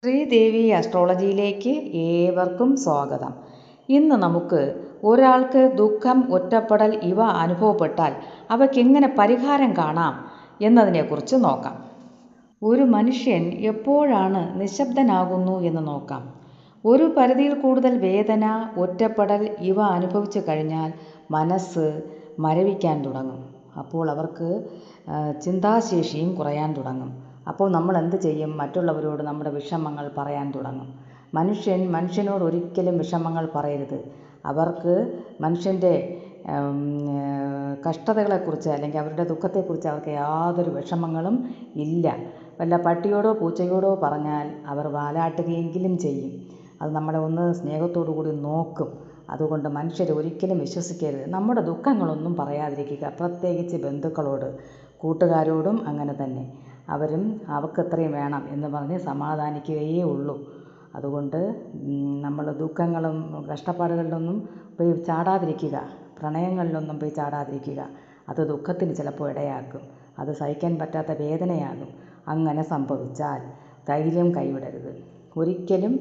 ശ്രീദേവി അസ്ട്രോളജിയിലേക്ക് ഏവർക്കും സ്വാഗതം. ഇന്ന് നമുക്ക് ഒരാൾക്ക് ദുഃഖം, ഒറ്റപ്പെടൽ ഇവ അനുഭവപ്പെട്ടാൽ അവയ്ക്കെങ്ങനെ പരിഹാരം കാണാം എന്നതിനെക്കുറിച്ച് നോക്കാം. ഒരു മനുഷ്യൻ എപ്പോഴാണ് നിശബ്ദനാകുന്നു എന്ന് നോക്കാം. ഒരു പരിധിയിൽ കൂടുതൽ വേദന, ഒറ്റപ്പെടൽ ഇവ അനുഭവിച്ചു കഴിഞ്ഞാൽ മനസ്സ് മരവിക്കാൻ തുടങ്ങും. അപ്പോൾ അവർക്ക് ചിന്താശേഷിയും കുറയാൻ തുടങ്ങും. അപ്പോൾ നമ്മൾ എന്ത് ചെയ്യും? മറ്റുള്ളവരോട് നമ്മുടെ വിഷമങ്ങൾ പറയാൻ തുടങ്ങും. മനുഷ്യനോട് ഒരിക്കലും വിഷമങ്ങൾ പറയരുത്. അവർക്ക് മനുഷ്യൻ്റെ കഷ്ടതകളെക്കുറിച്ച് അല്ലെങ്കിൽ അവരുടെ ദുഃഖത്തെക്കുറിച്ച് അവർക്ക് യാതൊരു വിഷമങ്ങളും ഇല്ല. വല്ല പട്ടിയോടോ പൂച്ചയോടോ പറഞ്ഞാൽ അവർ വാലാട്ടുകയെങ്കിലും ചെയ്യും. അത് നമ്മളെ ഒന്ന് സ്നേഹത്തോടു കൂടി നോക്കും. അതുകൊണ്ട് മനുഷ്യരെ ഒരിക്കലും വിശ്വസിക്കരുത്. നമ്മുടെ ദുഃഖങ്ങളൊന്നും പറയാതിരിക്കുക. പ്രത്യേകിച്ച് ബന്ധുക്കളോട്, കൂട്ടുകാരോടും അങ്ങനെ തന്നെ. അവരും അവർക്ക് എത്രയും വേണം എന്ന് പറഞ്ഞ് സമാധാനിക്കുകയേ ഉള്ളൂ. അതുകൊണ്ട് നമ്മൾ ദുഃഖങ്ങളും കഷ്ടപ്പാടുകളിലൊന്നും പോയി ചാടാതിരിക്കുക. പ്രണയങ്ങളിലൊന്നും പോയി ചാടാതിരിക്കുക. അത് ദുഃഖത്തിന് ചിലപ്പോൾ ഇടയാക്കും. അത് സഹിക്കാൻ പറ്റാത്ത വേദനയാകും. അങ്ങനെ സംഭവിച്ചാൽ ധൈര്യം കൈവിടരുത്. ഒരിക്കലും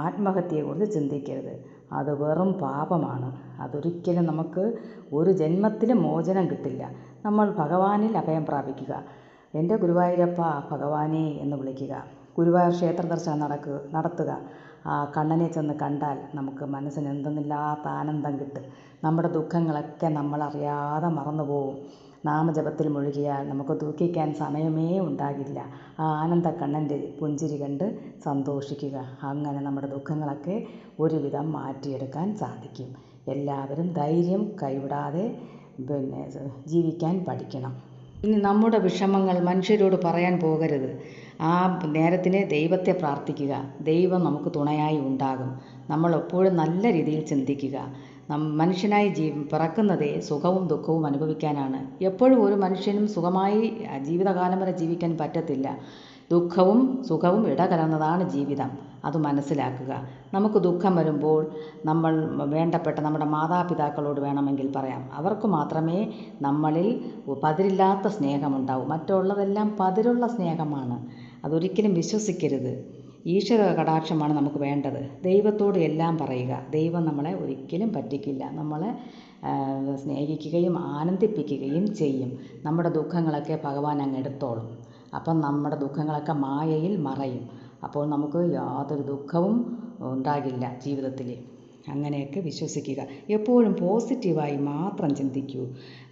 ആത്മഹത്യയെക്കുറിച്ച് ചിന്തിക്കരുത്. അത് വെറും പാപമാണ്. അതൊരിക്കലും നമുക്ക് ഒരു ജന്മത്തിലും മോചനം കിട്ടില്ല. നമ്മൾ ഭഗവാനിൽ അഭയം പ്രാപിക്കുക. എൻ്റെ ഗുരുവായൂരപ്പ ഭഗവാനെ എന്ന് വിളിക്കുക. ഗുരുവായൂർ ക്ഷേത്ര ദർശനം നടത്തുക. ആ കണ്ണനെ ചെന്ന് കണ്ടാൽ നമുക്ക് മനസ്സിന് എന്തെന്നില്ലാത്ത ആനന്ദം കിട്ടും. നമ്മുടെ ദുഃഖങ്ങളൊക്കെ നമ്മളറിയാതെ മറന്നു പോകും. നാമജപത്തിൽ മുഴുകിയാൽ നമുക്ക് ദുഃഖിക്കാൻ സമയമേ ഉണ്ടാകില്ല. ആ ആനന്ദ കണ്ണൻ്റെ പുഞ്ചിരി കണ്ട് സന്തോഷിക്കുക. അങ്ങനെ നമ്മുടെ ദുഃഖങ്ങളൊക്കെ ഒരുവിധം മാറ്റിയെടുക്കാൻ സാധിക്കും. എല്ലാവരും ധൈര്യം കൈവിടാതെ ജീവിക്കാൻ പഠിക്കണം. ഇനി നമ്മുടെ വിഷമങ്ങൾ മനുഷ്യരോട് പറയാൻ പോകരുത്. ആ നേരത്തിന് ദൈവത്തെ പ്രാർത്ഥിക്കുക. ദൈവം നമുക്ക് തുണയായി ഉണ്ടാകും. നമ്മൾ എപ്പോഴും നല്ല രീതിയിൽ ചിന്തിക്കുക. മനുഷ്യനായി പിറക്കുന്നതേ സുഖവും ദുഃഖവും അനുഭവിക്കാനാണ്. എപ്പോഴും ഒരു മനുഷ്യനും സുഖമായി ജീവിതകാലം വരെ ജീവിക്കാൻ പറ്റത്തില്ല. ദുഃഖവും സുഖവും ഇടകലർന്നതാണ് ജീവിതം. അത് മനസ്സിലാക്കുക. നമുക്ക് ദുഃഖം വരുമ്പോൾ നമ്മൾ വേണ്ടപ്പെട്ട നമ്മുടെ മാതാപിതാക്കളോട് വേണമെങ്കിൽ പറയാം. അവർക്ക് മാത്രമേ നമ്മളിൽ പതിരില്ലാത്ത സ്നേഹമുണ്ടാവൂ. മറ്റുള്ളതെല്ലാം പതിരുള്ള സ്നേഹമാണ്. അതൊരിക്കലും വിശ്വസിക്കരുത്. ഈശ്വര കടാക്ഷമാണ് നമുക്ക് വേണ്ടത്. ദൈവത്തോട് എല്ലാം പറയുക. ദൈവം നമ്മളെ ഒരിക്കലും പറ്റിക്കില്ല. നമ്മളെ സ്നേഹിക്കുകയും ആനന്ദിപ്പിക്കുകയും ചെയ്യും. നമ്മുടെ ദുഃഖങ്ങളൊക്കെ ഭഗവാൻ അങ്ങ് എടുത്തോളും. അപ്പം നമ്മുടെ ദുഃഖങ്ങളൊക്കെ മായയിൽ മറയും. അപ്പോൾ നമുക്ക് യാതൊരു ദുഃഖവും ഉണ്ടാകില്ല ജീവിതത്തിൽ. അങ്ങനെയൊക്കെ വിശ്വസിക്കുക. എപ്പോഴും പോസിറ്റീവായി മാത്രം ചിന്തിക്കൂ.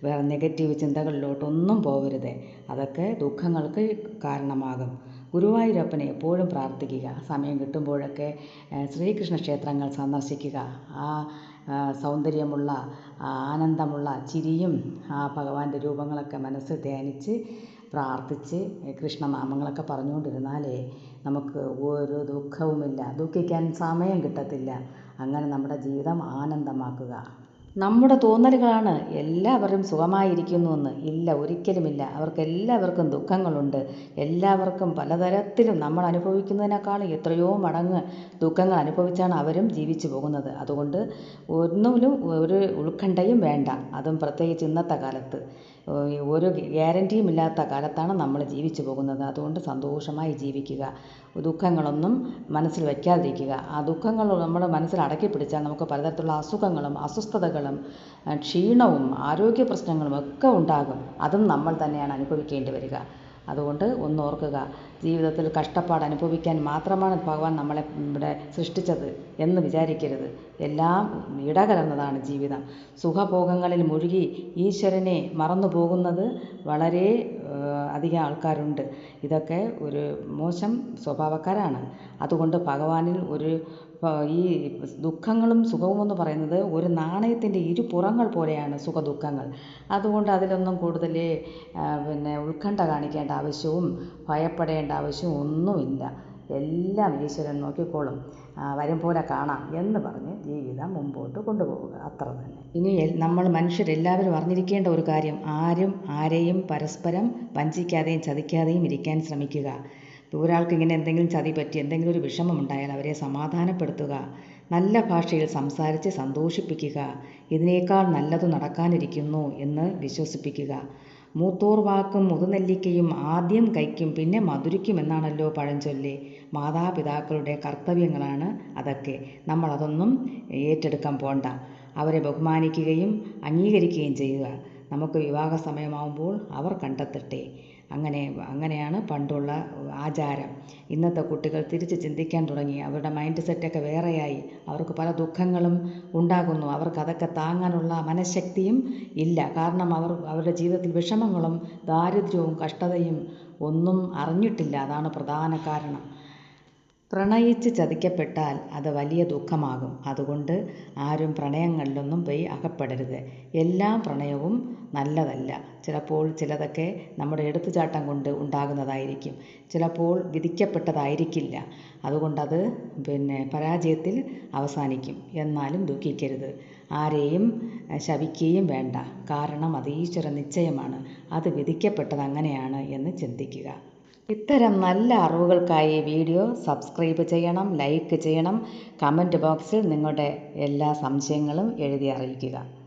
വേറെ നെഗറ്റീവ് ചിന്തകളിലോട്ടൊന്നും പോകരുത്. അതൊക്കെ ദുഃഖങ്ങൾക്ക് കാരണമാകും. ഗുരുവായൂരപ്പനെ എപ്പോഴും പ്രാർത്ഥിക്കുക. സമയം കിട്ടുമ്പോഴൊക്കെ ശ്രീകൃഷ്ണ ക്ഷേത്രങ്ങൾ സന്ദർശിക്കുക. ആ സൗന്ദര്യമുള്ള ആനന്ദമുള്ള ചിരിയും ആ ഭഗവാന്റെ രൂപങ്ങളൊക്കെ മനസ്സിൽ ധ്യാനിച്ച് പ്രാർത്ഥിച്ച് കൃഷ്ണനാമങ്ങളൊക്കെ പറഞ്ഞുകൊണ്ടിരുന്നാലേ നമുക്ക് ഒരു ദുഃഖവുമില്ല. ദുഃഖിക്കാൻ സമയം കിട്ടത്തില്ല. അങ്ങനെ നമ്മുടെ ജീവിതം ആനന്ദമാക്കുക. നമ്മുടെ തോന്നലുകളാണ് എല്ലാവരും സുഖമായിരിക്കുന്നുവെന്ന്. ഇല്ല, ഒരിക്കലുമില്ല. അവർക്കെല്ലാവർക്കും ദുഃഖങ്ങളുണ്ട്. എല്ലാവർക്കും പലതരത്തിലും നമ്മൾ അനുഭവിക്കുന്നതിനേക്കാളും എത്രയോ മടങ്ങ് ദുഃഖങ്ങൾ അനുഭവിച്ചാണ് അവരും ജീവിച്ചു പോകുന്നത്. അതുകൊണ്ട് ഒന്നിലും ഒരു ഉത്കണ്ഠയും വേണ്ട. അതും പ്രത്യേകിച്ച് ഇന്നത്തെ കാലത്ത് ഒരു ഗ്യാരൻറ്റിയും ഇല്ലാത്ത കാലത്താണ് നമ്മൾ ജീവിച്ചു പോകുന്നത്. അതുകൊണ്ട് സന്തോഷമായി ജീവിക്കുക. ദുഃഖങ്ങളൊന്നും മനസ്സിൽ വയ്ക്കാതിരിക്കുക. ആ ദുഃഖങ്ങൾ നമ്മുടെ മനസ്സിൽ അടക്കി പിടിച്ചാൽ നമുക്ക് പലതരത്തിലുള്ള അസുഖങ്ങളും അസ്വസ്ഥതകളും ക്ഷീണവും ആരോഗ്യ പ്രശ്നങ്ങളും ഒക്കെ ഉണ്ടാകും. അതും നമ്മൾ തന്നെയാണ് അനുഭവിക്കേണ്ടി വരിക. അതുകൊണ്ട് ഒന്നോർക്കുക. ജീവിതത്തിൽ കഷ്ടപ്പാട് അനുഭവിക്കാൻ മാത്രമാണ് ഭഗവാൻ നമ്മളെ ഇവിടെ സൃഷ്ടിച്ചത് എന്ന് വിചാരിക്കരുത്. എല്ലാം ഇടകലർന്നതാണ് ജീവിതം. സുഖഭോഗങ്ങളിൽ മുഴുകി ഈശ്വരനെ മറന്നു പോകുന്നത് വളരെ അധികം ആൾക്കാരുണ്ട്. ഇതൊക്കെ ഒരു മോശം സ്വഭാവക്കാരാണ്. അതുകൊണ്ട് ഭഗവാനിൽ ഈ ദുഃഖങ്ങളും സുഖവും എന്ന് പറയുന്നത് ഒരു നാണയത്തിൻ്റെ ഇരുപുറങ്ങൾ പോലെയാണ് സുഖദുഃഖങ്ങൾ. അതുകൊണ്ട് അതിലൊന്നും കൂടുതൽ ഉത്കണ്ഠ കാണിക്കേണ്ട ആവശ്യവും ഭയപ്പെടേണ്ട ആവശ്യവും ഒന്നുമില്ല. എല്ലാം ഈശ്വരൻ നോക്കിക്കോളും. വരും പോലെ കാണാം എന്ന് പറഞ്ഞ് ജീവിതം മുമ്പോട്ട് കൊണ്ടുപോവുക. അത്ര തന്നെ. ഇനി നമ്മൾ മനുഷ്യരെല്ലാവരും അറിഞ്ഞിരിക്കേണ്ട ഒരു കാര്യം, ആരും ആരെയും പരസ്പരം വഞ്ചിക്കാതെയും ചതിക്കാതെയും ഇരിക്കാൻ ശ്രമിക്കുക. ഒരാൾക്ക് ഇങ്ങനെ എന്തെങ്കിലും ചതി പറ്റി എന്തെങ്കിലും ഒരു വിഷമമുണ്ടായാൽ അവരെ സമാധാനപ്പെടുത്തുക. നല്ല ഭാഷയിൽ സംസാരിച്ച് സന്തോഷിപ്പിക്കുക. ഇതിനേക്കാൾ നല്ലത് നടക്കാനിരിക്കുന്നു എന്ന് വിശ്വസിപ്പിക്കുക. മൂത്തോർ വാക്കും മുതുനെല്ലിക്കയും ആദ്യം കയ്ക്കും പിന്നെ മധുരിക്കുമെന്നാണല്ലോ പഴഞ്ചൊല്ല്. മാതാപിതാക്കളുടെ കർത്തവ്യങ്ങളാണ് അതൊക്കെ. നമ്മളതൊന്നും ഏറ്റെടുക്കാൻ പോണ്ട. അവരെ ബഹുമാനിക്കുകയും അംഗീകരിക്കുകയും ചെയ്യുക. നമുക്ക് വിവാഹ സമയമാവുമ്പോൾ അവർ കണ്ടെത്തട്ടെ. അങ്ങനെയാണ് പണ്ടുള്ള ആചാരം. ഇന്നത്തെ കുട്ടികൾ തിരിച്ച് ചിന്തിക്കാൻ തുടങ്ങി. അവരുടെ മൈൻഡ് സെറ്റൊക്കെ വേറെയായി. അവർക്ക് പല ദുഃഖങ്ങളും ഉണ്ടാകുന്നു. അവർക്കതൊക്കെ താങ്ങാനുള്ള മനഃശക്തിയും ഇല്ല. കാരണം അവരുടെ ജീവിതത്തിൽ വിഷമങ്ങളും ദാരിദ്ര്യവും കഷ്ടതയും ഒന്നും അറിഞ്ഞിട്ടില്ല. അതാണ് പ്രധാന കാരണം. പ്രണയിച്ച് ചതിക്കപ്പെട്ടാൽ അത് വലിയ ദുഃഖമാകും. അതുകൊണ്ട് ആരും പ്രണയങ്ങളിലൊന്നും പോയി അകപ്പെടരുത്. എല്ലാ പ്രണയവും നല്ലതല്ല. ചിലപ്പോൾ ചിലതൊക്കെ നമ്മുടെ എടുത്തുചാട്ടം കൊണ്ട് ഉണ്ടാകുന്നതായിരിക്കും. ചിലപ്പോൾ വിധിക്കപ്പെട്ടതായിരിക്കില്ല. അതുകൊണ്ടത് പരാജയത്തിൽ അവസാനിക്കും. എന്നാലും ദുഃഖിക്കരുത്. ആരെയും ശപിക്കുകയും വേണ്ട. കാരണം അത് ഈശ്വര നിശ്ചയമാണ്. അത് വിധിക്കപ്പെട്ടത് അങ്ങനെയാണ് എന്ന് ചിന്തിക്കുക. ഇത്തരം നല്ല അറിവുകൾക്കായി വീഡിയോ സബ്സ്ക്രൈബ് ചെയ്യണം, ലൈക്ക് ചെയ്യണം. കമൻറ്റ് ബോക്സിൽ നിങ്ങളുടെ എല്ലാ സംശയങ്ങളും എഴുതി അറിയിക്കുക.